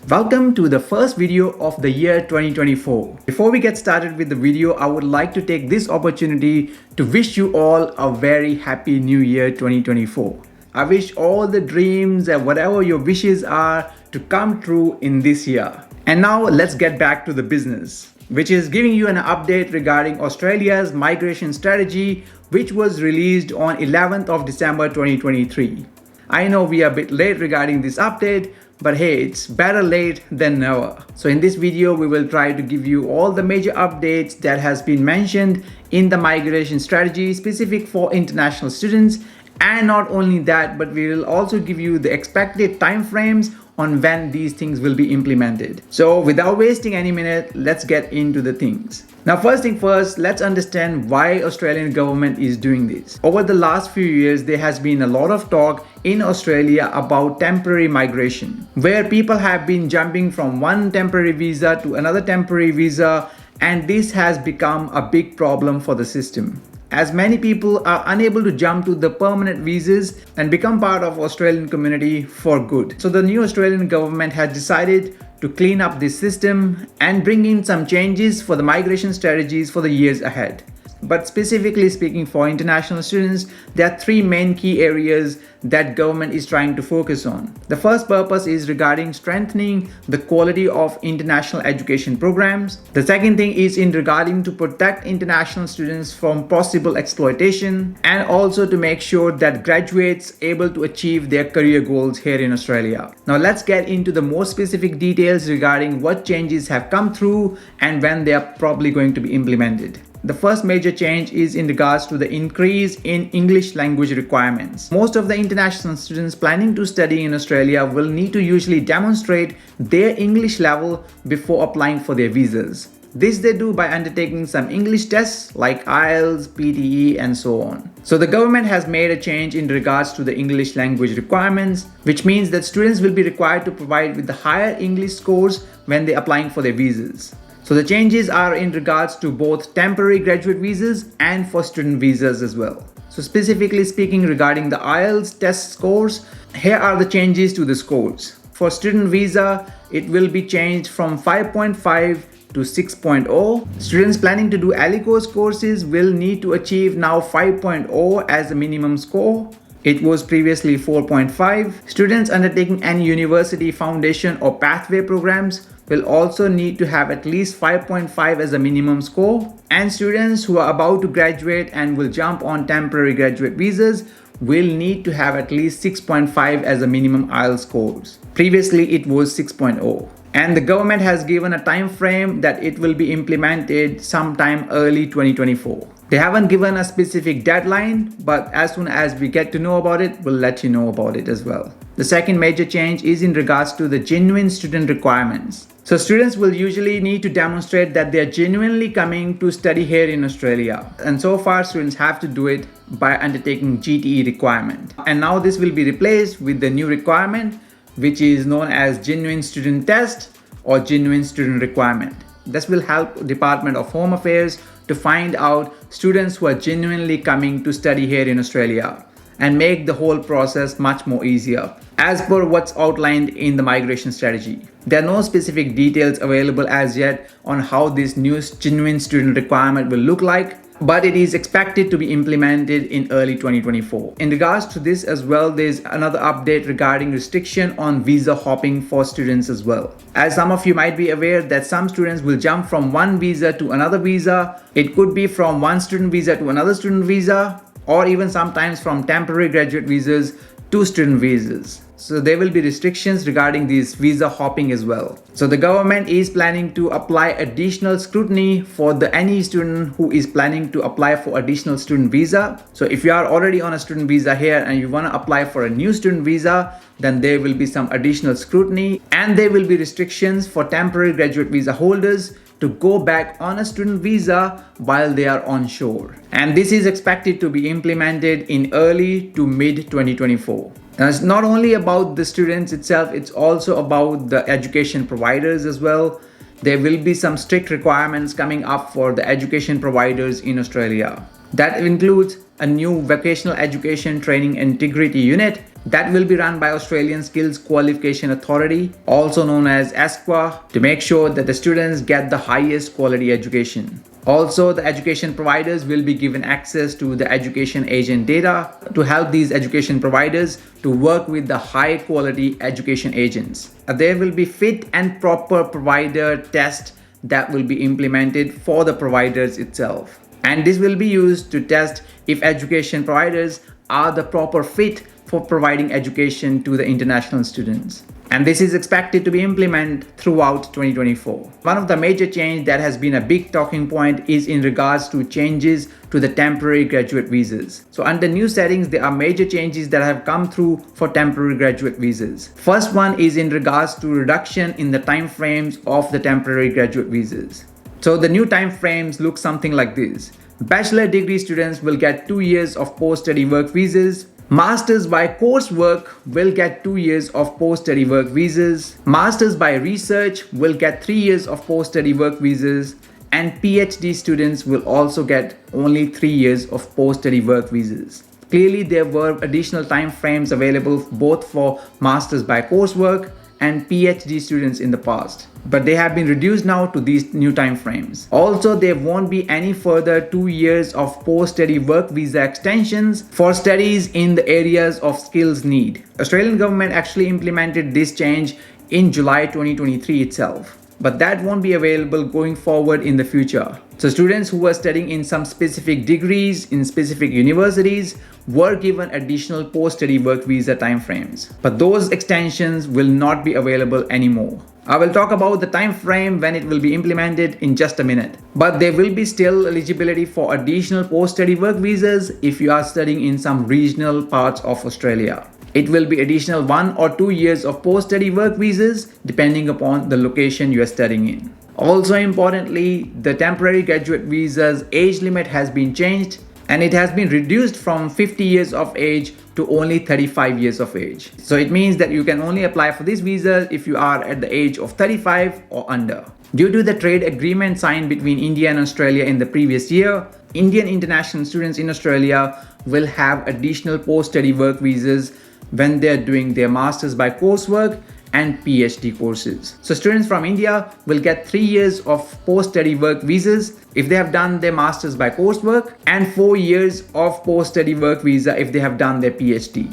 Welcome to the first video of the year 2024. Before we get started with the video, I would like to take this opportunity to wish you all a very happy new year 2024. I wish all the dreams and whatever your wishes are to come true in this year. And now let's get back to the business, which is giving you an update regarding Australia's migration strategy, which was released on 11th of December 2023. I know we are a bit late regarding this update, but hey, it's better late than never. So in this video, we will try to give you all the major updates that has been mentioned in the migration strategy specific for international students. And not only that, but we will also give you the expected timeframes on when these things will be implemented. So without wasting any minute, let's get into the things. Now, first thing first, let's understand why Australian government is doing this. Over the last few years, there has been a lot of talk in Australia about temporary migration, where people have been jumping from one temporary visa to another temporary visa, and this has become a big problem for the system, as many people are unable to jump to the permanent visas and become part of Australian community for good. So the new Australian government has decided to clean up this system and bring in some changes for the migration strategies for the years ahead. But specifically speaking for international students, there are three main key areas that government is trying to focus on. The first purpose is regarding strengthening the quality of international education programs. The second thing is in regarding to protect international students from possible exploitation, and also to make sure that graduates able to achieve their career goals here in Australia. Now let's get into the more specific details regarding what changes have come through and when they are probably going to be implemented. The first major change is in regards to the increase in English language requirements. Most of the international students planning to study in Australia will need to usually demonstrate their English level before applying for their visas. This they do by undertaking some English tests like IELTS, PTE, and so on. So the government has made a change in regards to the English language requirements, which means that students will be required to provide with the higher English scores when they're applying for their visas. So the changes are in regards to both temporary graduate visas and for student visas as well. So specifically speaking regarding the IELTS test scores, here are the changes to the scores. For student visa, it will be changed from 5.5 to 6.0. Students planning to do ALICOS courses will need to achieve now 5.0 as the minimum score. It was previously 4.5. Students undertaking any university foundation or pathway programs will also need to have at least 5.5 as a minimum score. And students who are about to graduate and will jump on temporary graduate visas will need to have at least 6.5 as a minimum IELTS scores. Previously, it was 6.0. And the government has given a time frame that it will be implemented sometime early 2024. They haven't given a specific deadline, but as soon as we get to know about it, we'll let you know about it as well. The second major change is in regards to the genuine student requirements. So students will usually need to demonstrate that they are genuinely coming to study here in Australia. And so far, students have to do it by undertaking GTE requirement. And now this will be replaced with the new requirement, which is known as genuine student test or genuine student requirement. This will help Department of Home Affairs to find out students who are genuinely coming to study here in Australia and make the whole process much more easier as per what's outlined in the migration strategy. There are no specific details available as yet on how this new genuine student requirement will look like, but it is expected to be implemented in early 2024. In regards to this as well, there's another update regarding restriction on visa hopping for students as well. As some of you might be aware that some students will jump from one visa to another visa. It could be from one student visa to another student visa, or even sometimes from temporary graduate visas to student visas. So there will be restrictions regarding these visa hopping as well. So the government is planning to apply additional scrutiny for any student who is planning to apply for additional student visa. So if you are already on a student visa here and you want to apply for a new student visa, then there will be some additional scrutiny, and there will be restrictions for temporary graduate visa holders to go back on a student visa while they are on shore. And this is expected to be implemented in early to mid 2024. Now, it's not only about the students itself, it's also about the education providers as well. There will be some strict requirements coming up for the education providers in Australia. That includes a new vocational education training integrity unit that will be run by Australian Skills Qualification Authority, also known as ASQA, to make sure that the students get the highest quality education. Also, the education providers will be given access to the education agent data to help these education providers to work with the high quality education agents. There will be fit and proper provider test that will be implemented for the providers itself. And this will be used to test if education providers are the proper fit for providing education to the international students. And this is expected to be implemented throughout 2024. One of the major changes that has been a big talking point is in regards to changes to the temporary graduate visas. So under new settings, there are major changes that have come through for temporary graduate visas. First one is in regards to reduction in the time frames of the temporary graduate visas. So the new time frames look something like this. Bachelor degree students will get 2 years of post-study work visas. Masters by coursework will get 2 years of post-study work visas. Masters by research will get 3 years of post-study work visas. And PhD students will also get only 3 years of post-study work visas. Clearly, there were additional time frames available both for masters by coursework and PhD students in the past, but they have been reduced now to these new time frames. Also, there won't be any further 2 years of post-study work visa extensions for studies in the areas of skills need. Australian government actually implemented this change in July 2023 itself, but that won't be available going forward in the future. So students who were studying in some specific degrees in specific universities were given additional post-study work visa timeframes, but those extensions will not be available anymore. I will talk about the time frame when it will be implemented in just a minute. But there will be still eligibility for additional post-study work visas if you are studying in some regional parts of Australia. It will be additional 1 or 2 years of post-study work visas depending upon the location you are studying in. Also importantly, the temporary graduate visa's age limit has been changed and it has been reduced from 50 years of age to only 35 years of age. So it means that you can only apply for this visa if you are at the age of 35 or under. Due to the trade agreement signed between India and Australia in the previous year, Indian international students in Australia will have additional post-study work visas when they are doing their masters by coursework and PhD courses. So students from India will get 3 years of post-study work visas if they have done their masters by coursework and 4 years of post-study work visa if they have done their PhD.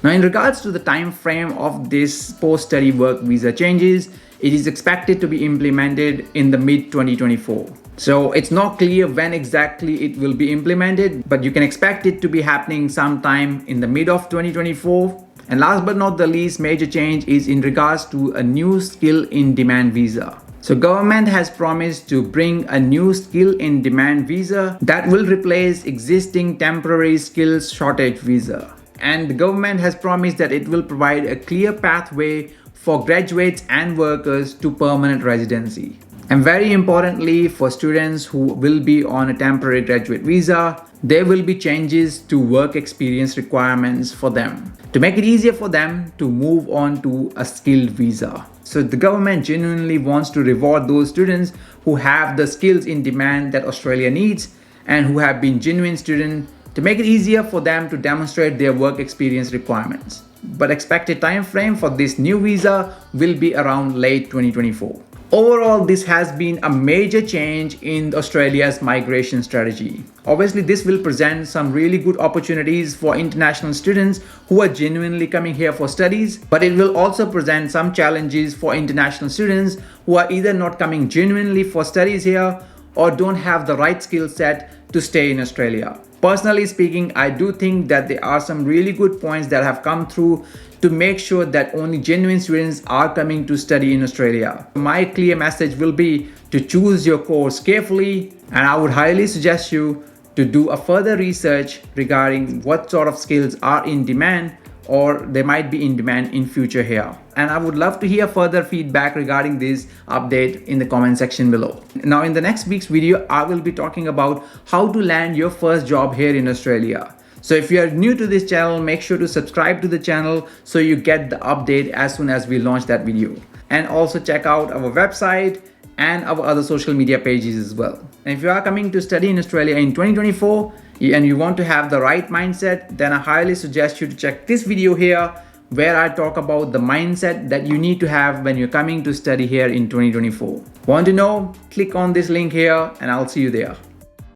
Now in regards to the time frame of this post-study work visa changes, it is expected to be implemented in the mid-2024. So it's not clear when exactly it will be implemented, but you can expect it to be happening sometime in the mid of 2024. And last but not the least, major change is in regards to a new skill in demand visa. So government has promised to bring a new skill in demand visa that will replace existing temporary skills shortage visa. And the government has promised that it will provide a clear pathway for graduates and workers to permanent residency. And very importantly, for students who will be on a temporary graduate visa, there will be changes to work experience requirements for them to make it easier for them to move on to a skilled visa. So the government genuinely wants to reward those students who have the skills in demand that Australia needs and who have been genuine students to make it easier for them to demonstrate their work experience requirements. But expected time frame for this new visa will be around late 2024. Overall, this has been a major change in Australia's migration strategy. Obviously, this will present some really good opportunities for international students who are genuinely coming here for studies, but it will also present some challenges for international students who are either not coming genuinely for studies here or don't have the right skill set to stay in Australia. Personally speaking, I do think that there are some really good points that have come through to make sure that only genuine students are coming to study in Australia. My clear message will be to choose your course carefully, and I would highly suggest you to do a further research regarding what sort of skills are in demand or they might be in demand in future here. And I would love to hear further feedback regarding this update in the comment section below. Now in the next week's video, I will be talking about how to land your first job here in Australia. So if you are new to this channel, make sure to subscribe to the channel so you get the update as soon as we launch that video. And also check out our website and our other social media pages as well. And if you are coming to study in Australia in 2024, and you want to have the right mindset, then I highly suggest you to check this video here where I talk about the mindset that you need to have when you're coming to study here in 2024. Want to know? Click on this link here and I'll see you there.